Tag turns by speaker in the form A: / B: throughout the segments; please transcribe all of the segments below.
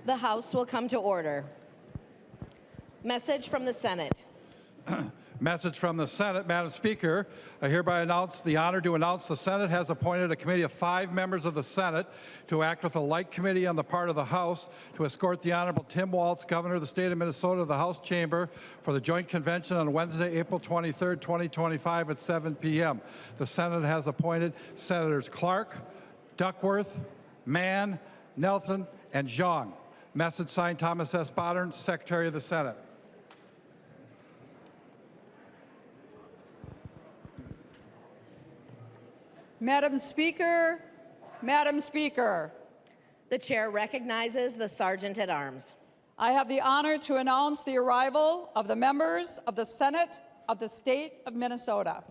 A: The House will come to order. Message from the Senate.
B: Message from the Senate. Madam Speaker, I hereby announce the honor to announce the Senate has appointed a committee of 5 members of the Senate to act with a like committee on the part of the House to escort the Honorable Tim Walz, Governor of the State of Minnesota, to the House Chamber for the Joint Convention on Wednesday, April 23, 2025 at 7 p.m. The Senate has appointed Senators Clark, Duckworth, Mann, Nelson, and Zhang. Message signed Thomas S. Bodern, Secretary of the Senate.
C: Madam Speaker, Madam Speaker.
A: The chair recognizes the Sergeant at Arms.
C: I have the honor to announce the arrival of the members of the Senate of the State of Minnesota.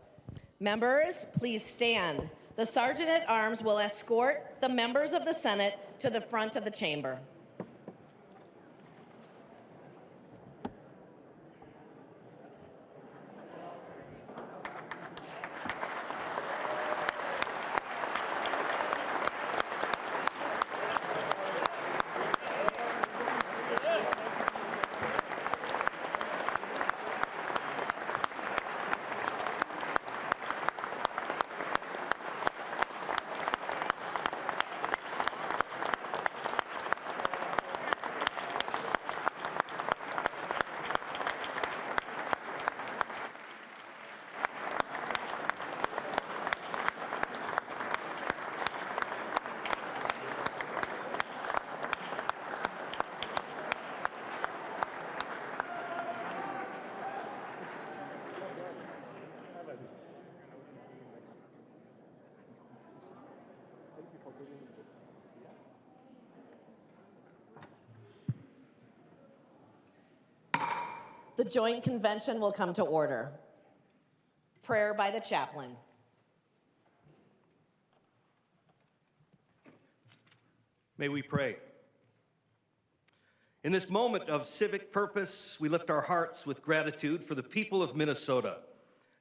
A: Members, please stand. The Sergeant at Arms will escort the members of the Senate to the front of the chamber. The Joint Convention will come to order. Prayer by the chaplain.
D: May we pray. In this moment of civic purpose, we lift our hearts with gratitude for the people of Minnesota,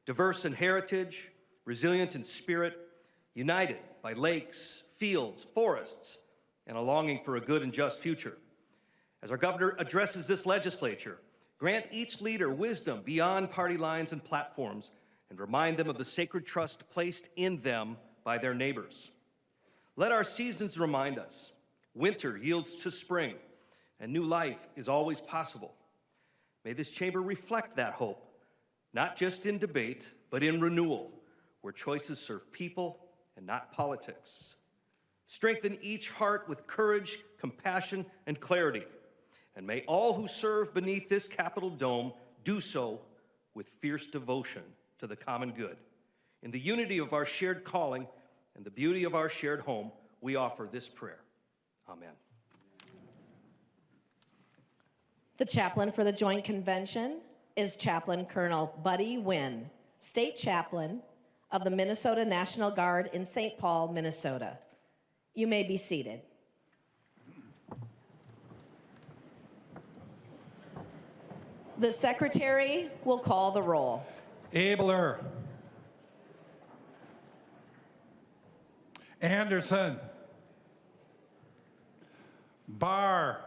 D: diverse in heritage, resilient in spirit, united by lakes, fields, forests, and a longing for a good and just future. As our governor addresses this legislature, grant each leader wisdom beyond party lines and platforms, and remind them of the sacred trust placed in them by their neighbors. Let our seasons remind us, winter yields to spring, and new life is always possible. May this chamber reflect that hope, not just in debate, but in renewal, where choices serve people and not politics. Strengthen each heart with courage, compassion, and clarity. And may all who serve beneath this Capitol dome do so with fierce devotion to the common good. In the unity of our shared calling and the beauty of our shared home, we offer this prayer. Amen.
A: The chaplain for the Joint Convention is Chaplain Colonel Buddy Wynn, State Chaplain of the Minnesota National Guard in St. Paul, Minnesota. You may be seated. The Secretary will call the roll.
B: Abler. Anderson. Barr.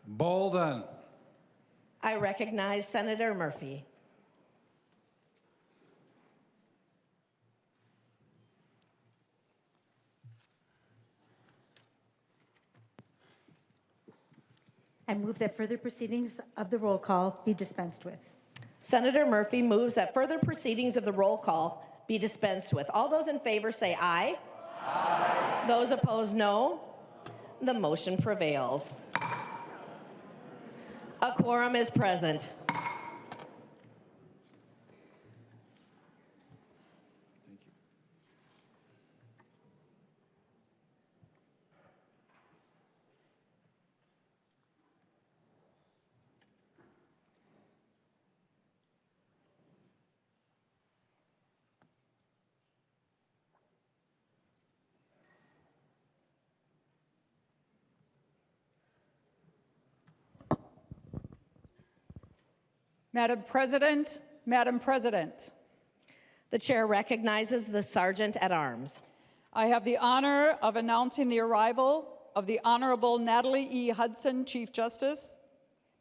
B: Bolden.
A: I recognize Senator Murphy.
E: I move that further proceedings of the roll call be dispensed with.
A: Senator Murphy moves that further proceedings of the roll call be dispensed with. All those in favor say aye. Aye. Those opposed, no. The motion prevails. A quorum is present.
C: Madam President, Madam President.
A: The chair recognizes the Sergeant at Arms.
C: I have the honor of announcing the arrival of the Honorable Natalie E. Hudson, Chief Justice,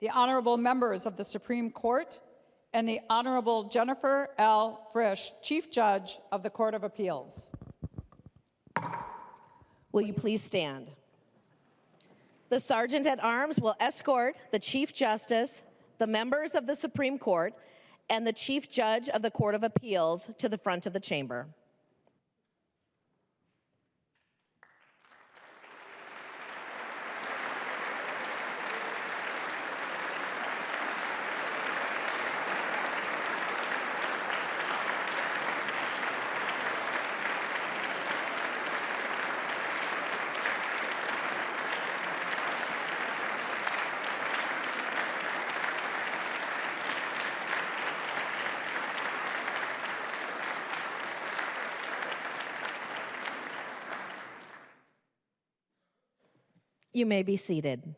C: the Honorable Members of the Supreme Court, and the Honorable Jennifer L. Frisch, Chief Judge of the Court of Appeals.
A: Will you please stand? The Sergeant at Arms will escort the Chief Justice, the members of the Supreme Court, and the Chief Judge of the Court of Appeals to the front of the chamber. You may be seated.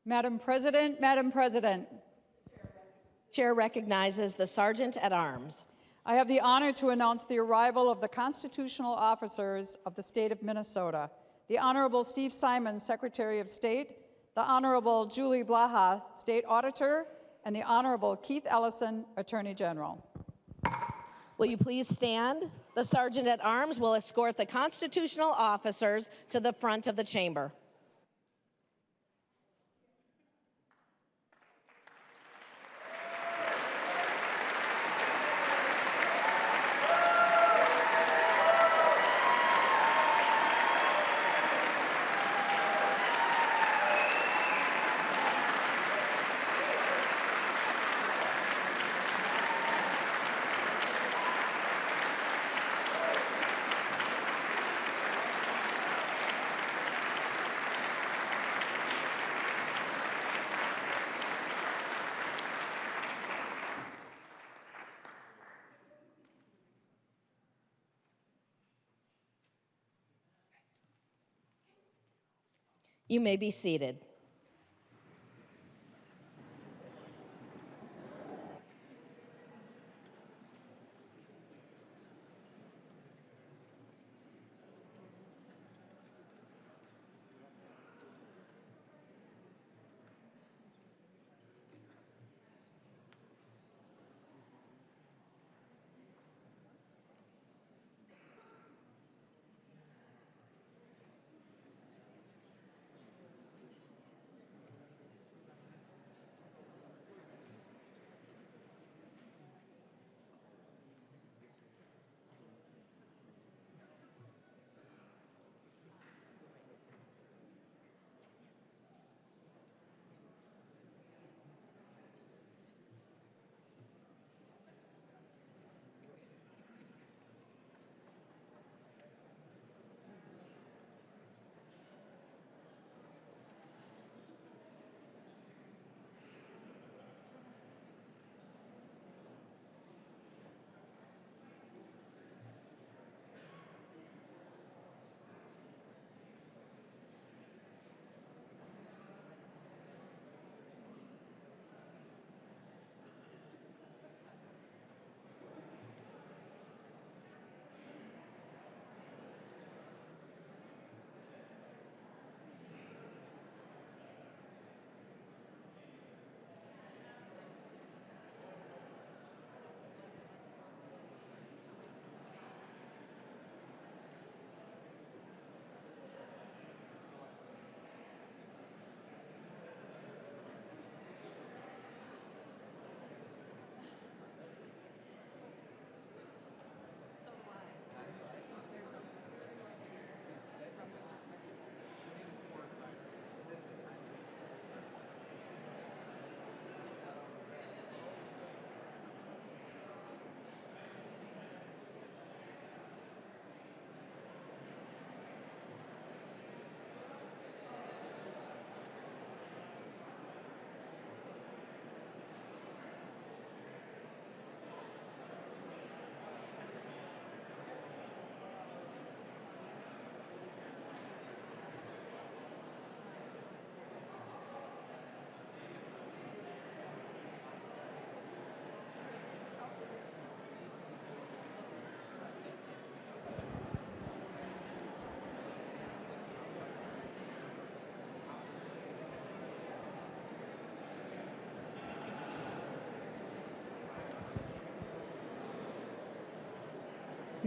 C: Madam President, Madam President,
A: Chair recognizes the Sergeant at Arms.
C: I have the honor to announce the arrival of the constitutional officers of the state of Minnesota, the Honorable Steve Simon, Secretary of State, the Honorable Julie Blaha, State Auditor, and the Honorable Keith Ellison, Attorney General.
A: Will you please stand? The Sergeant at Arms will escort the constitutional officers to the front of the chamber. You may be seated.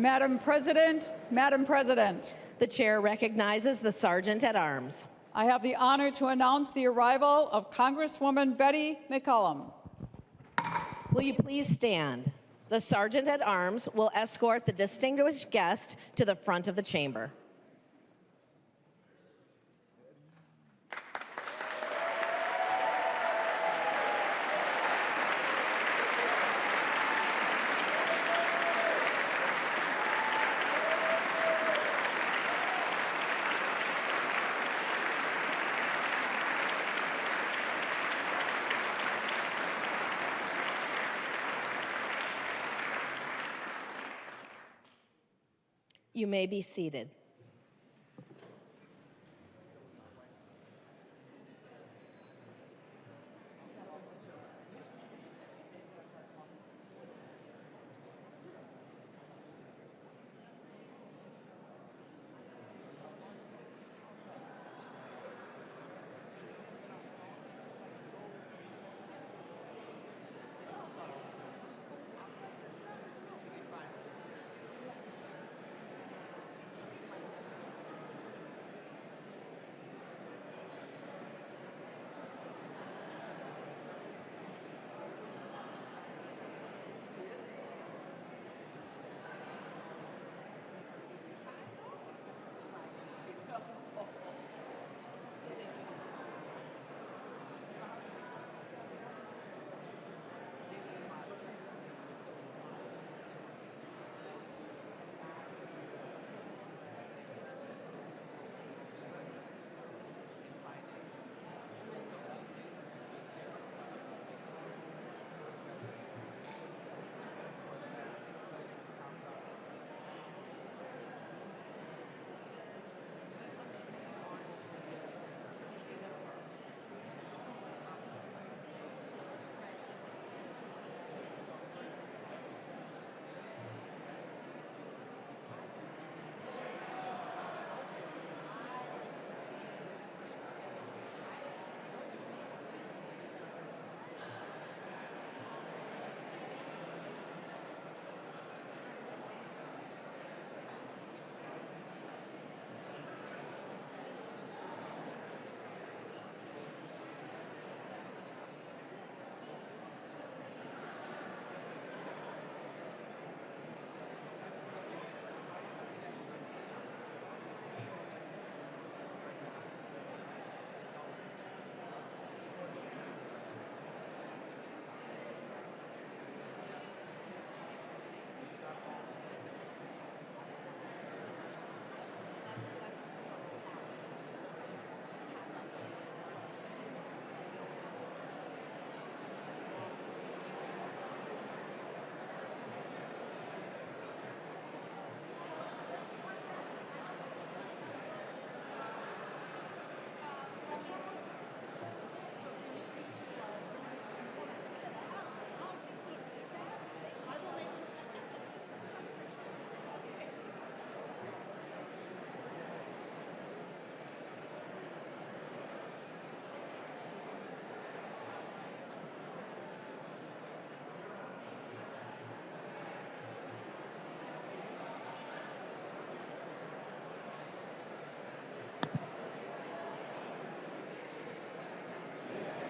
C: Madam President, Madam President,
A: The chair recognizes the Sergeant at Arms.
C: I have the honor to announce the arrival of Congresswoman Betty McCollum.
A: Will you please stand? The Sergeant at Arms will escort the distinguished guest to the front of the chamber. You may be seated.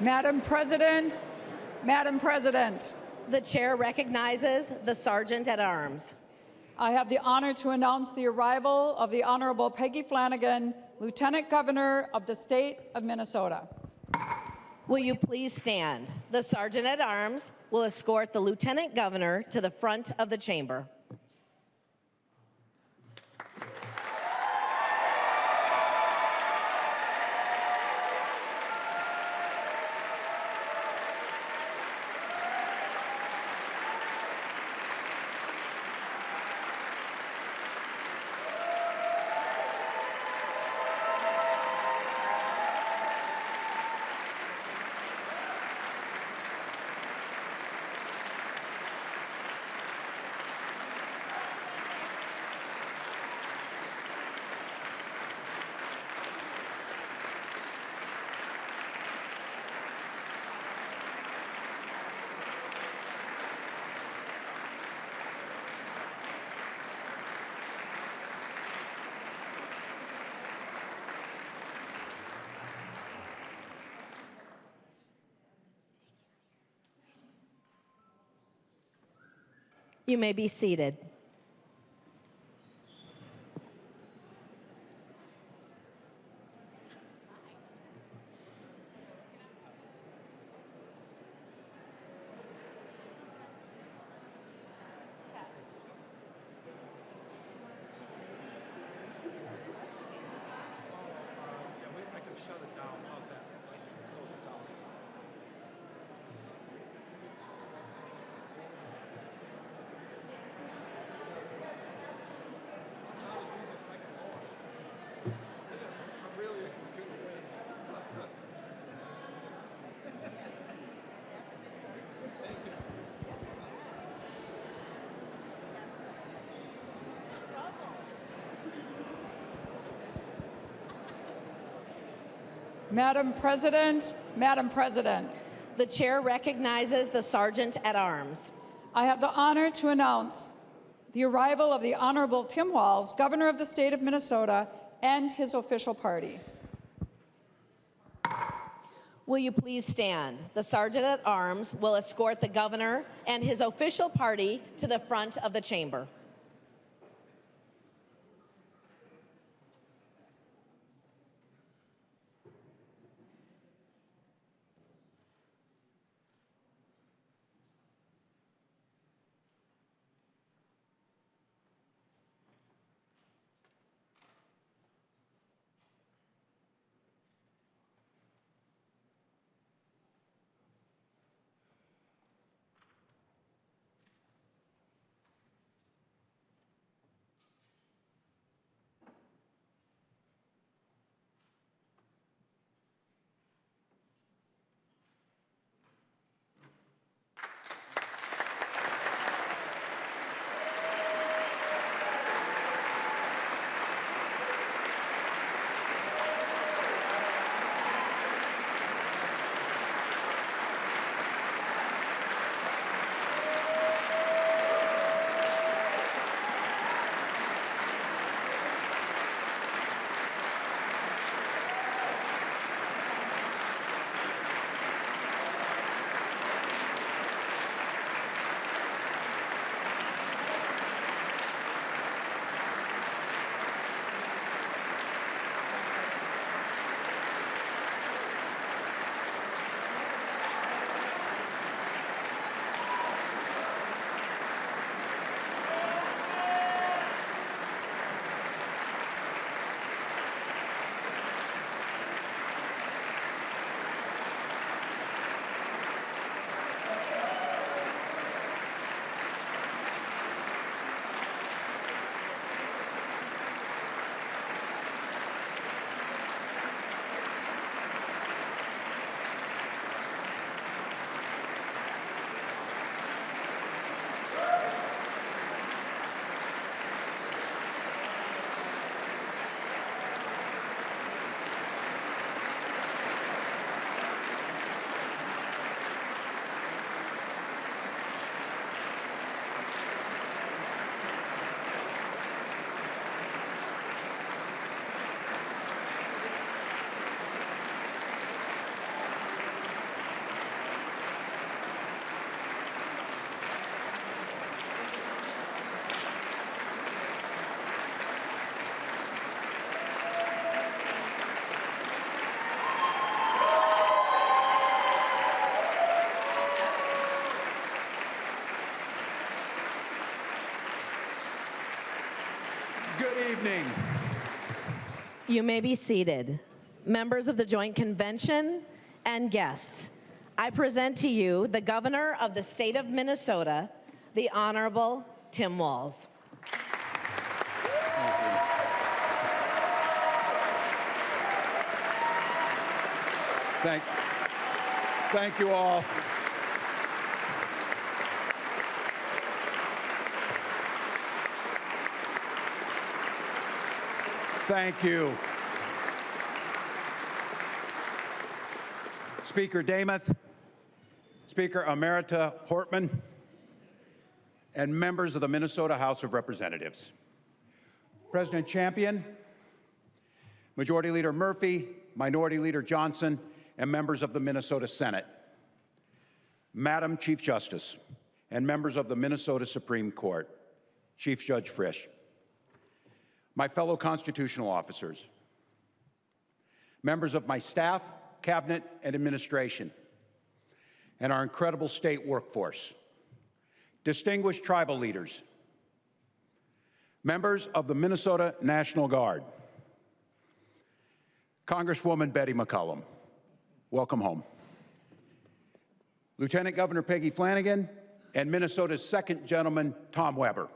C: Madam President, Madam President,
A: The chair recognizes the Sergeant at Arms.
C: I have the honor to announce the arrival of the Honorable Peggy Flanagan, Lieutenant Governor of the State of Minnesota.
A: Will you please stand? The Sergeant at Arms will escort the Lieutenant Governor to the front of the chamber. You may be seated.
C: Madam President, Madam President,
A: The chair recognizes the Sergeant at Arms.
C: I have the honor to announce the arrival of the Honorable Tim Walz, Governor of the State of Minnesota, and his official party.
A: Will you please stand? The Sergeant at Arms will escort the Governor and his official party to the front of the chamber.
F: Good evening.
A: You may be seated. Members of the Joint Convention and guests, I present to you the Governor of the State of Minnesota, the Honorable Tim Walz.
F: Thank you all. Thank you. Speaker Demuth, Speaker Emerita Hortman, and members of the Minnesota House of Representatives. President Champion, Majority Leader Murphy, Minority Leader Johnson, and members of the Minnesota Senate. Madam Chief Justice, and members of the Minnesota Supreme Court, Chief Judge Frisch, my fellow constitutional officers, members of my staff, cabinet, and administration, and our incredible state workforce, distinguished tribal leaders, members of the Minnesota National Guard, Congresswoman Betty McCollum, welcome home. Lieutenant Governor Peggy Flanagan, and Minnesota's second gentleman, Tom Weber.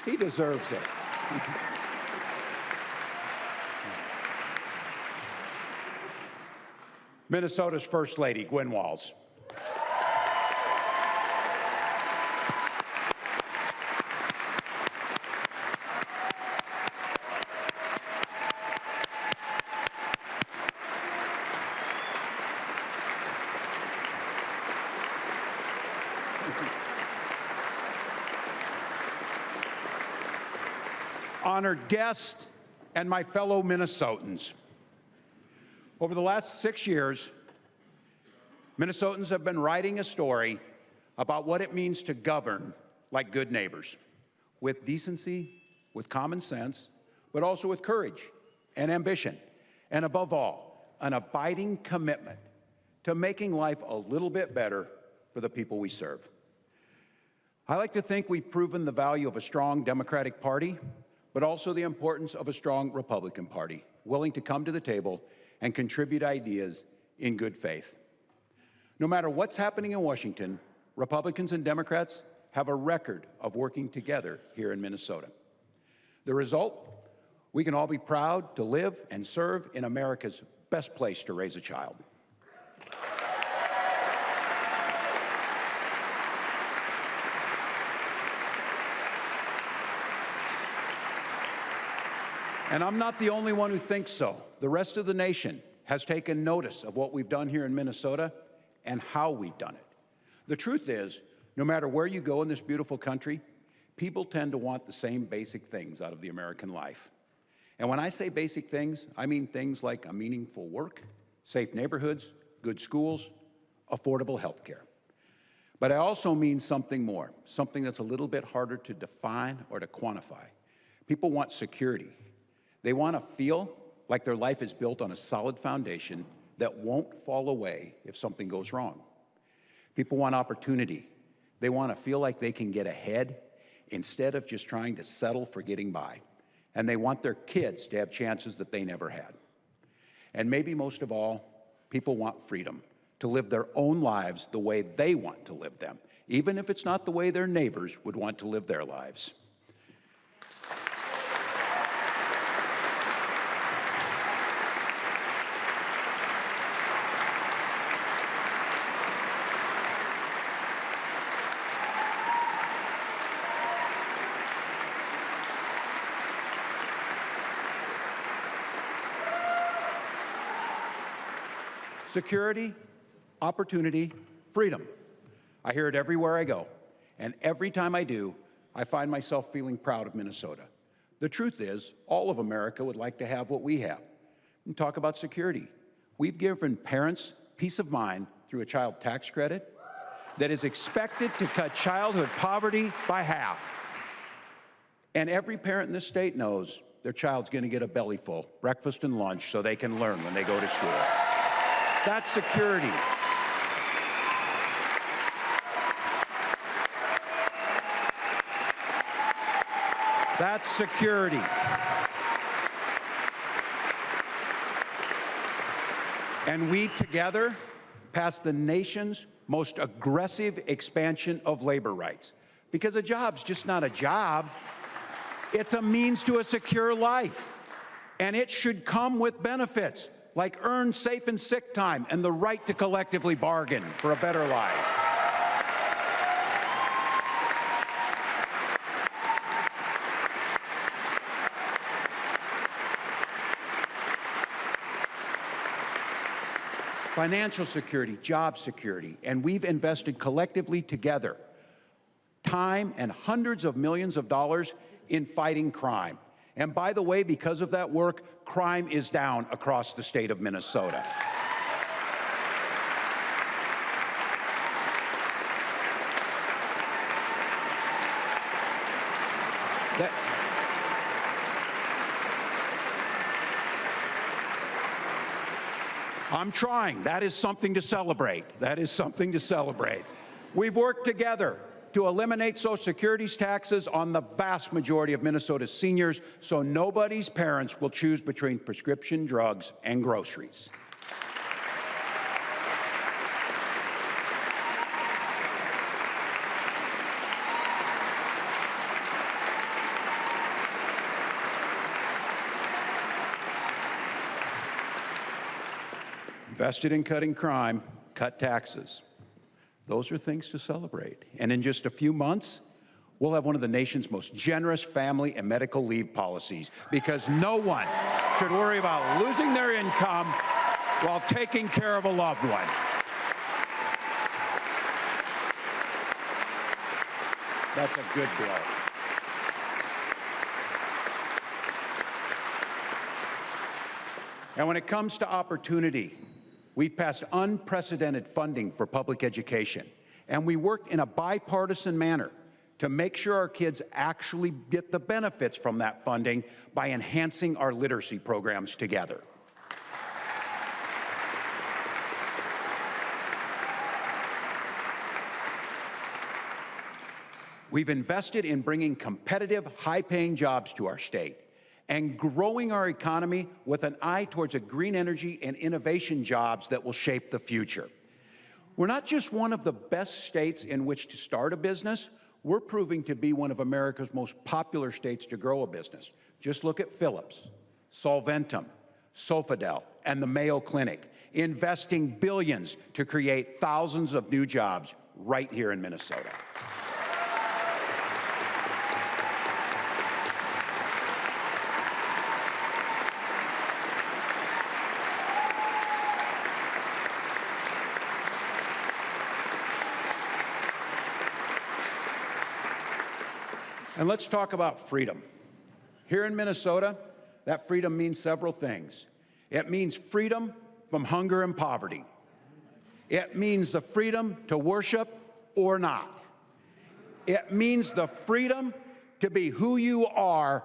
F: He deserves it. Minnesota's First Lady, Gwen Walz. Honored guests and my fellow Minnesotans. Over the last 6 years, Minnesotans have been writing a story about what it means to govern like good neighbors, with decency, with common sense, but also with courage and ambition, and above all, an abiding commitment to making life a little bit better for the people we serve. I like to think we've proven the value of a strong Democratic Party, but also the importance of a strong Republican Party, willing to come to the table and contribute ideas in good faith. No matter what's happening in Washington, Republicans and Democrats have a record of working together here in Minnesota. The result? We can all be proud to live and serve in America's best place to raise a child. And I'm not the only one who thinks so. The rest of the nation has taken notice of what we've done here in Minnesota and how we've done it. The truth is, no matter where you go in this beautiful country, people tend to want the same basic things out of the American life. And when I say basic things, I mean things like a meaningful work, safe neighborhoods, good schools, affordable health care. But I also mean something more, something that's a little bit harder to define or to quantify. People want security. They want to feel like their life is built on a solid foundation that won't fall away if something goes wrong. People want opportunity. They want to feel like they can get ahead instead of just trying to settle for getting by. And they want their kids to have chances that they never had. And maybe most of all, people want freedom to live their own lives the way they want to live them, even if it's not the way their neighbors would want to live their lives. Security, opportunity, freedom. I hear it everywhere I go. And every time I do, I find myself feeling proud of Minnesota. The truth is, all of America would like to have what we have. And talk about security. We've given parents peace of mind through a child tax credit that is expected to cut childhood poverty by half. And every parent in this state knows their child's going to get a belly full, breakfast and lunch, so they can learn when they go to school. That's security. That's security. And we together passed the nation's most aggressive expansion of labor rights. Because a job's just not a job. It's a means to a secure life. And it should come with benefits, like earned safe and sick time and the right to collectively bargain for a better life. Financial security, job security, and we've invested collectively together time and hundreds of millions of dollars in fighting crime. And by the way, because of that work, crime is down across the state of Minnesota. I'm trying. That is something to celebrate. That is something to celebrate. We've worked together to eliminate Social Security's taxes on the vast majority of Minnesota's seniors so nobody's parents will choose between prescription drugs and groceries. Invested in cutting crime, cut taxes. Those are things to celebrate. And in just a few months, we'll have one of the nation's most generous family and medical leave policies because no one should worry about losing their income while taking care of a loved one. That's a good bill. And when it comes to opportunity, we've passed unprecedented funding for public education, and we worked in a bipartisan manner to make sure our kids actually get the benefits from that funding by enhancing our literacy programs together. We've invested in bringing competitive, high-paying jobs to our state and growing our economy with an eye towards a green energy and innovation jobs that will shape the future. We're not just one of the best states in which to start a business, we're proving to be one of America's most popular states to grow a business. Just look at Philips, Solventum, Sofidel, and the Mayo Clinic, investing billions to create thousands of new jobs right here in Minnesota. And let's talk about freedom. Here in Minnesota, that freedom means several things. It means freedom from hunger and poverty. It means the freedom to worship or not. It means the freedom to be who you are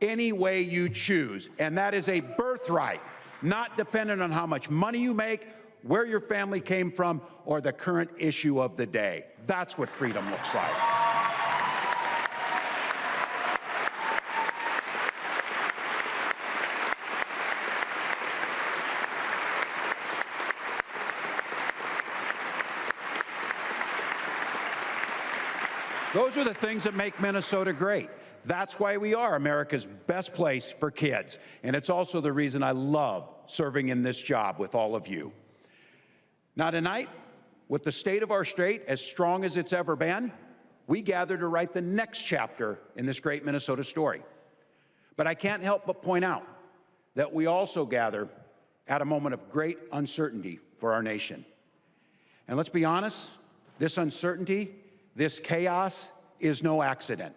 F: any way you choose. And that is a birthright, not dependent on how much money you make, where your family came from, or the current issue of the day. That's what freedom looks like. Those are the things that make Minnesota great. That's why we are America's best place for kids. And it's also the reason I love serving in this job with all of you. Now tonight, with the state of our state as strong as it's ever been, we gather to write the next chapter in this great Minnesota story. But I can't help but point out that we also gather at a moment of great uncertainty for our nation. And let's be honest, this uncertainty, this chaos is no accident.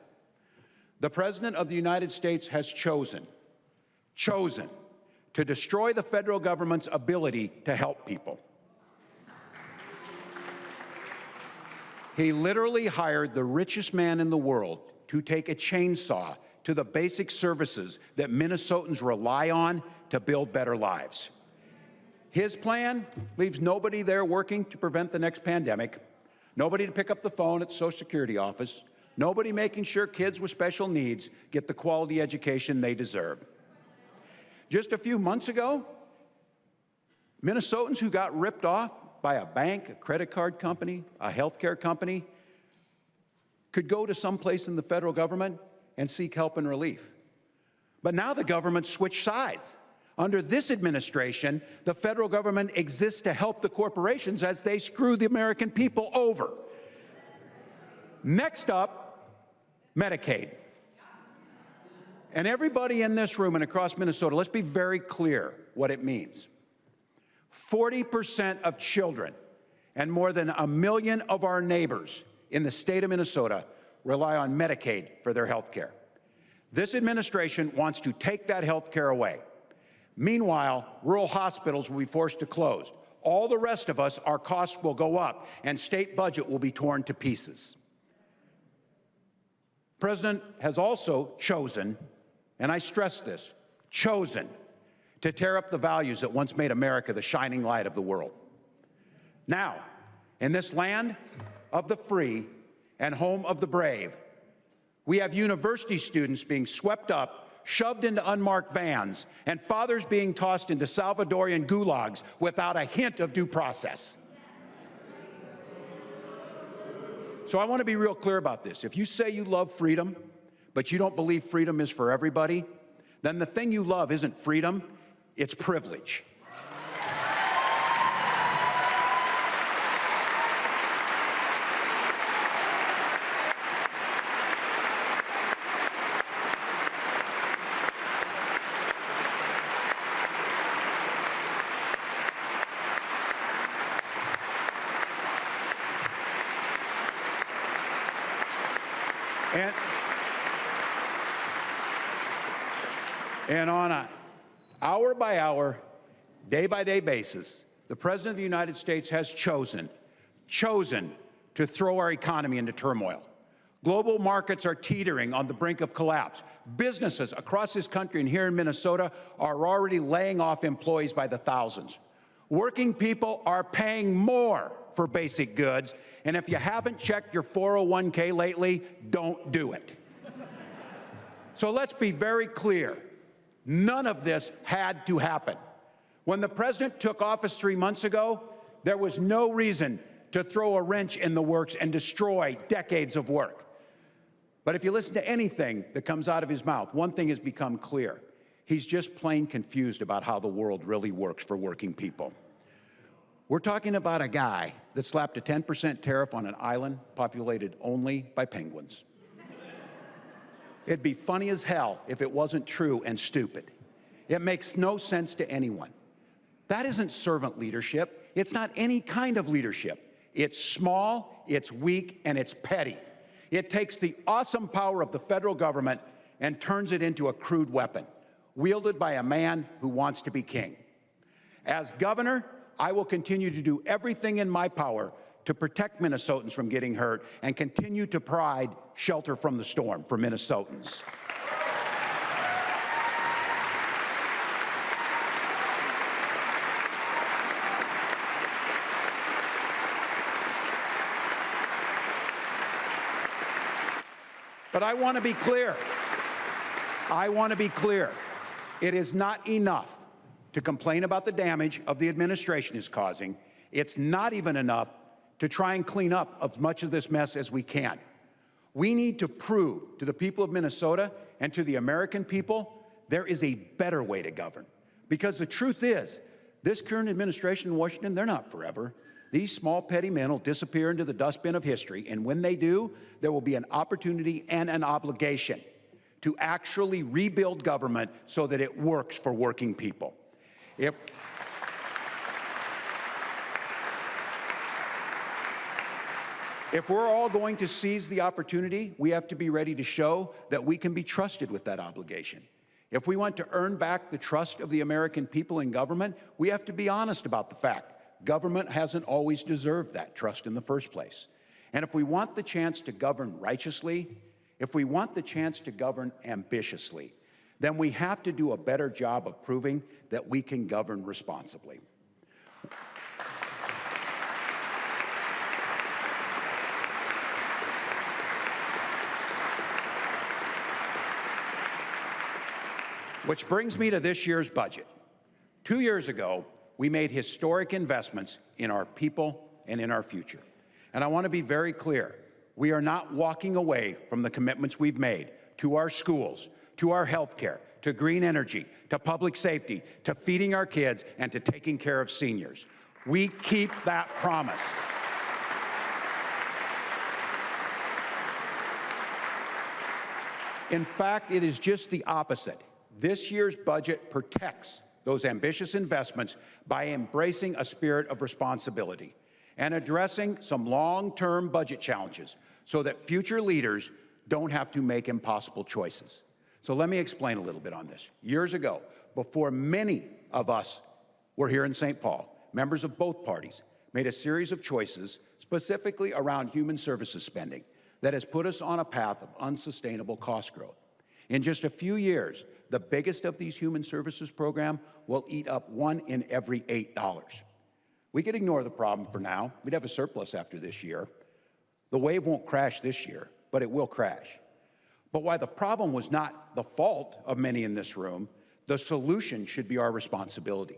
F: The President of the United States has chosen to destroy the federal government's ability to help people. He literally hired the richest man in the world to take a chainsaw to the basic services that Minnesotans rely on to build better lives. His plan leaves nobody there working to prevent the next pandemic, nobody to pick up the phone at the Social Security office, nobody making sure kids with special needs get the quality education they deserve. Just a few months ago, Minnesotans who got ripped off by a bank, a credit card company, a healthcare company, could go to some place in the federal government and seek help and relief. But now the government switched sides. Under this administration, the federal government exists to help the corporations as they screw the American people over. Next up, Medicaid. And everybody in this room and across Minnesota, let's be very clear what it means. 40% of children and more than 1 million of our neighbors in the state of Minnesota rely on Medicaid for their health care. This administration wants to take that health care away. Meanwhile, rural hospitals will be forced to close. All the rest of us, our costs will go up, and state budget will be torn to pieces. The President has also chosen, and I stress this, chosen to tear up the values that once made America the shining light of the world. Now, in this land of the free and home of the brave, we have university students being swept up, shoved into unmarked vans, and fathers being tossed into Salvadorian gulags without a hint of due process. So I want to be real clear about this. If you say you love freedom, but you don't believe freedom is for everybody, then the thing you love isn't freedom, it's privilege. And on an hour-by-hour, day-by-day basis, the President of the United States has chosen to throw our economy into turmoil. Global markets are teetering on the brink of collapse. Businesses across this country and here in Minnesota are already laying off employees by the thousands. Working people are paying more for basic goods, and if you haven't checked your 401k lately, don't do it. So let's be very clear. None of this had to happen. When the president took office 3 months ago, there was no reason to throw a wrench in the works and destroy decades of work. But if you listen to anything that comes out of his mouth, one thing has become clear. He's just plain confused about how the world really works for working people. We're talking about a guy that slapped a 10% tariff on an island populated only by penguins. It'd be funny as hell if it wasn't true and stupid. It makes no sense to anyone. That isn't servant leadership. It's not any kind of leadership. It's small, it's weak, and it's petty. It takes the awesome power of the federal government and turns it into a crude weapon, wielded by a man who wants to be king. As governor, I will continue to do everything in my power to protect Minnesotans from getting hurt and continue to provide shelter from the storm for Minnesotans. But I want to be clear. It is not enough to complain about the damage of the administration is causing. It's not even enough to try and clean up as much of this mess as we can. We need to prove to the people of Minnesota and to the American people there is a better way to govern. Because the truth is, this current administration in Washington, they're not forever. These small petty men will disappear into the dustbin of history, and when they do, there will be an opportunity and an obligation to actually rebuild government so that it works for working people. If we're all going to seize the opportunity, we have to be ready to show that we can be trusted with that obligation. If we want to earn back the trust of the American people in government, we have to be honest about the fact government hasn't always deserved that trust in the first place. And if we want the chance to govern righteously, if we want the chance to govern ambitiously, then we have to do a better job of proving that we can govern responsibly. Which brings me to this year's budget. 2 years ago, we made historic investments in our people and in our future. And I want to be very clear. We are not walking away from the commitments we've made to our schools, to our health care, to green energy, to public safety, to feeding our kids, and to taking care of seniors. We keep that promise. In fact, it is just the opposite. This year's budget protects those ambitious investments by embracing a spirit of responsibility and addressing some long-term budget challenges so that future leaders don't have to make impossible choices. So let me explain a little bit on this. Years ago, before many of us were here in St. Paul, members of both parties made a series of choices specifically around human services spending that has put us on a path of unsustainable cost growth. In just a few years, the biggest of these human services program will eat up 1 in every $8. We could ignore the problem for now. We'd have a surplus after this year. The wave won't crash this year, but it will crash. But while the problem was not the fault of many in this room, the solution should be our responsibility.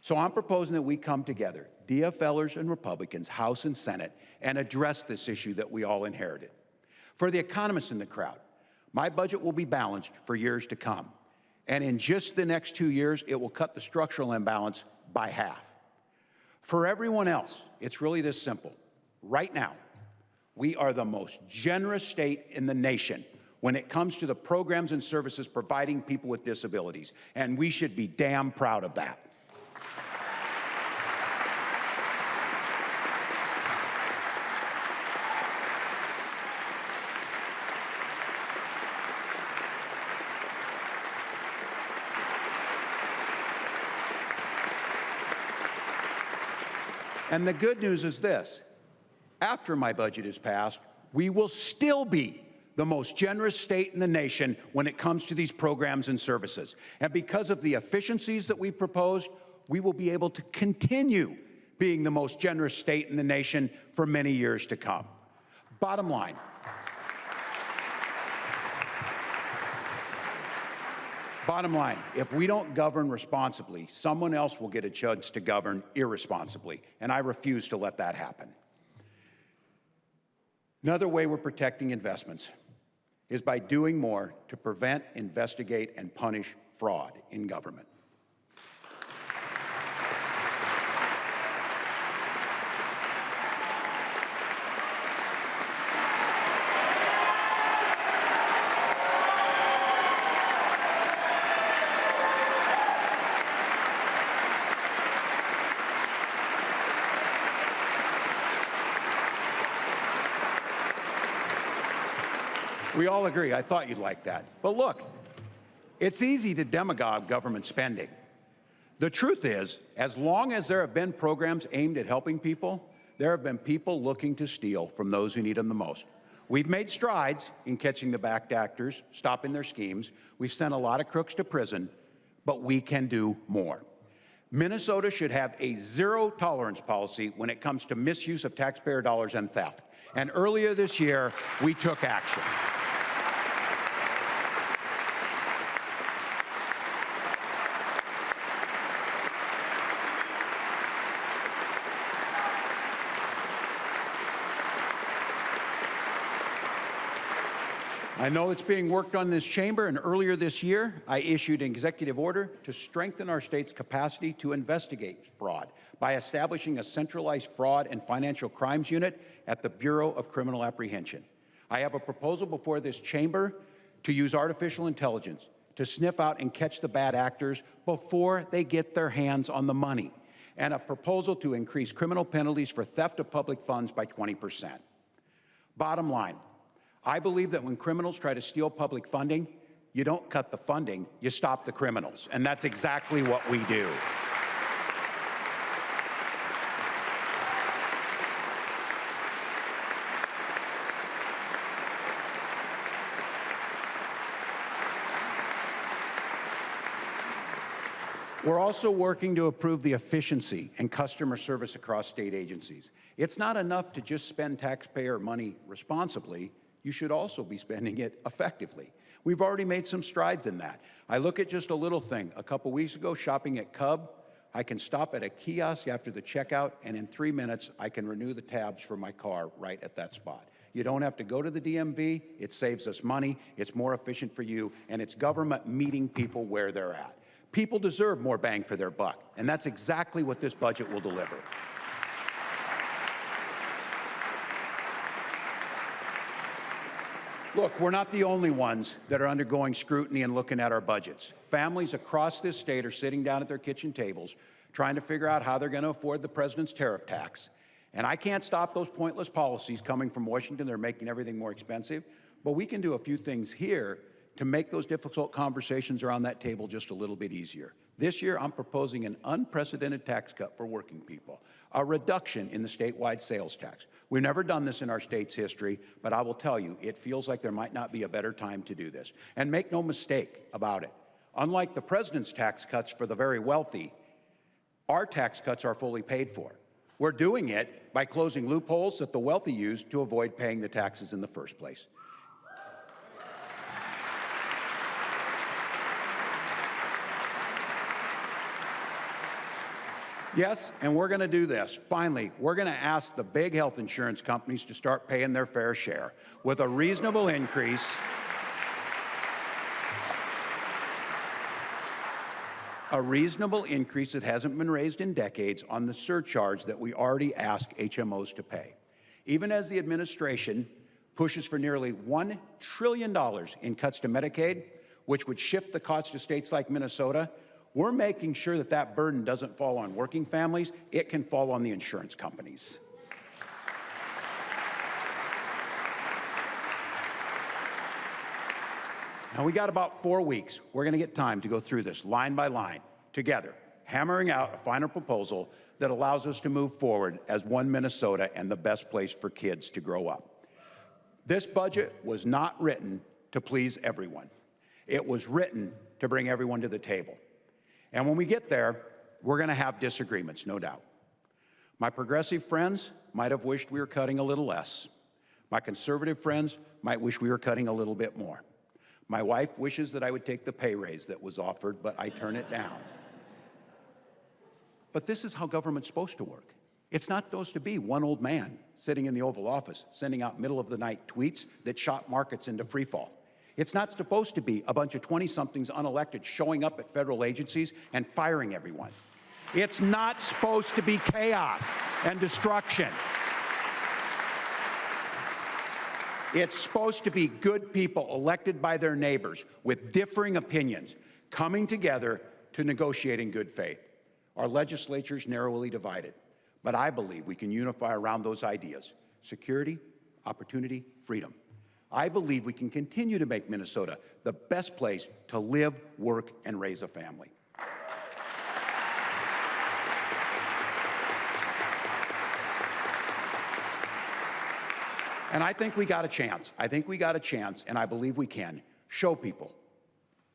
F: So I'm proposing that we come together, DFLers and Republicans, House and Senate, and address this issue that we all inherited. For the economists in the crowd, my budget will be balanced for years to come. And in just the next 2 years, it will cut the structural imbalance by half. For everyone else, it's really this simple. Right now, we are the most generous state in the nation when it comes to the programs and services providing people with disabilities, and we should be damn proud of that. And the good news is this. After my budget is passed, we will still be the most generous state in the nation when it comes to these programs and services. And because of the efficiencies that we've proposed, we will be able to continue being the most generous state in the nation for many years to come. Bottom line, if we don't govern responsibly, someone else will get a chance to govern irresponsibly, and I refuse to let that happen. Another way we're protecting investments is by doing more to prevent, investigate, and punish fraud in government. We all agree. I thought you'd like that. But look, it's easy to demagogue government spending. The truth is, as long as there have been programs aimed at helping people, there have been people looking to steal from those who need them the most. We've made strides in catching the bad actors, stopping their schemes. We've sent a lot of crooks to prison, but we can do more. Minnesota should have a zero-tolerance policy when it comes to misuse of taxpayer dollars and theft. And earlier this year, we took action. I know it's being worked on in this chamber, and earlier this year, I issued an executive order to strengthen our state's capacity to investigate fraud by establishing a centralized fraud and financial crimes unit at the Bureau of Criminal Apprehension. I have a proposal before this chamber to use artificial intelligence to sniff out and catch the bad actors before they get their hands on the money, and a proposal to increase criminal penalties for theft of public funds by 20%. Bottom line, I believe that when criminals try to steal public funding, you don't cut the funding, you stop the criminals. And that's exactly what we do. We're also working to improve the efficiency and customer service across state agencies. It's not enough to just spend taxpayer money responsibly. You should also be spending it effectively. We've already made some strides in that. I look at just a little thing. A couple weeks ago, shopping at Cub, I can stop at a kiosk after the checkout, and in 3 minutes, I can renew the tabs for my car right at that spot. You don't have to go to the DMV. It saves us money. It's more efficient for you, and it's government meeting people where they're at. People deserve more bang for their buck, and that's exactly what this budget will deliver. Look, we're not the only ones that are undergoing scrutiny and looking at our budgets. Families across this state are sitting down at their kitchen tables trying to figure out how they're going to afford the president's tariff tax. And I can't stop those pointless policies coming from Washington. They're making everything more expensive. But we can do a few things here to make those difficult conversations around that table just a little bit easier. This year, I'm proposing an unprecedented tax cut for working people, a reduction in the statewide sales tax. We've never done this in our state's history, but I will tell you, it feels like there might not be a better time to do this. And make no mistake about it, Unlike the president's tax cuts for the very wealthy, our tax cuts are fully paid for. We're doing it by closing loopholes that the wealthy use to avoid paying the taxes in the first place. Yes, and we're going to do this. Finally, we're going to ask the big health insurance companies to start paying their fair share with a reasonable increase. A reasonable increase that hasn't been raised in decades on the surcharge that we already ask HMOs to pay. Even as the administration pushes for nearly $1 trillion in cuts to Medicaid, which would shift the cost to states like Minnesota, we're making sure that that burden doesn't fall on working families. It can fall on the insurance companies. Now, we got about 4 weeks. We're going to get time to go through this line by line together, hammering out a final proposal that allows us to move forward as one Minnesota and the best place for kids to grow up. This budget was not written to please everyone. It was written to bring everyone to the table. And when we get there, we're going to have disagreements, no doubt. My progressive friends might have wished we were cutting a little less. My conservative friends might wish we were cutting a little bit more. My wife wishes that I would take the pay raise that was offered, but I turn it down. But this is how government's supposed to work. It's not supposed to be one old man sitting in the Oval Office sending out middle-of-the-night tweets that shot markets into freefall. It's not supposed to be a bunch of 20-somethings unelected showing up at federal agencies and firing everyone. It's not supposed to be chaos and destruction. It's supposed to be good people elected by their neighbors with differing opinions coming together to negotiate in good faith. Our legislature's narrowly divided, but I believe we can unify around those ideas: security, opportunity, freedom. I believe we can continue to make Minnesota the best place to live, work, and raise a family. And I think we got a chance. And I believe we can show people,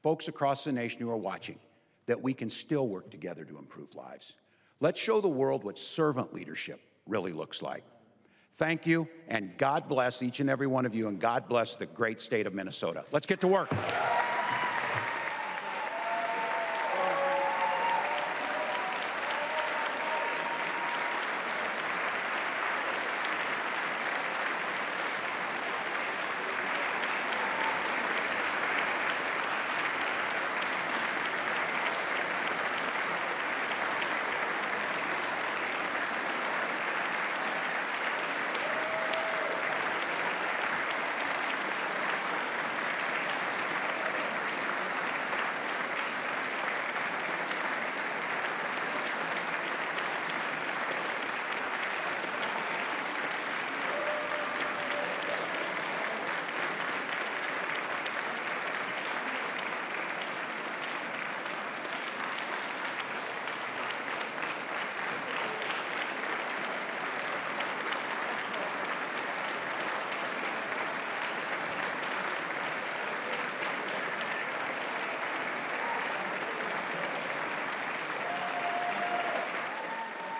F: folks across the nation who are watching, that we can still work together to improve lives. Let's show the world what servant leadership really looks like. Thank you, and God bless each and every one of you, and God bless the great state of Minnesota. Let's get to work.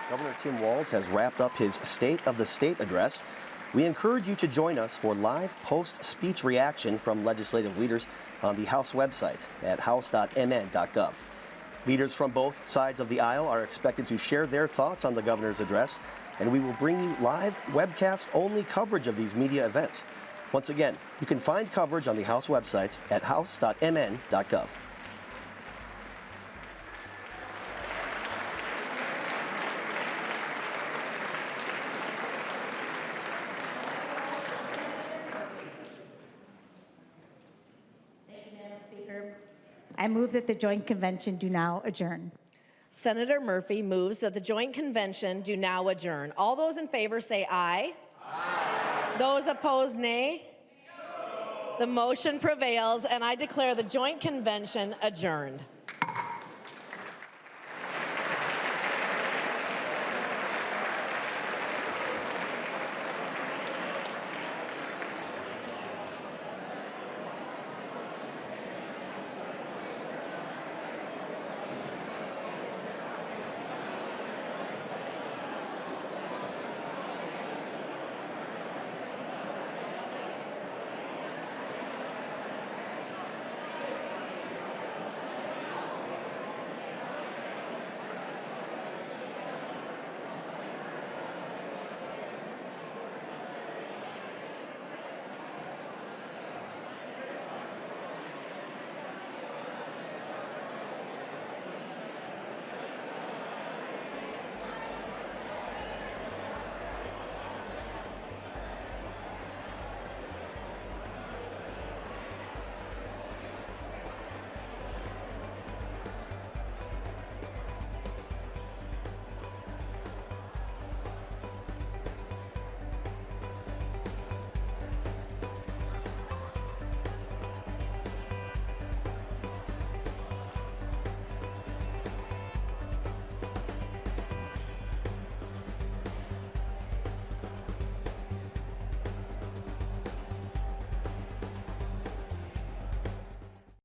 G: Governor Tim Walz has wrapped up his State of the State address. We encourage you to join us for live post-speech reaction from legislative leaders on the House website at house.mn.gov. Leaders from both sides of the aisle are expected to share their thoughts on the governor's address, and we will bring you live webcast-only coverage of these media events. Once again, you can find coverage on the House website at house.mn.gov.
E: I move that the joint convention do now adjourn.
A: Senator Murphy moves that the joint convention do now adjourn. All those in favor say aye. Aye. Those opposed, nay. No. The motion prevails, and I declare the joint convention adjourned.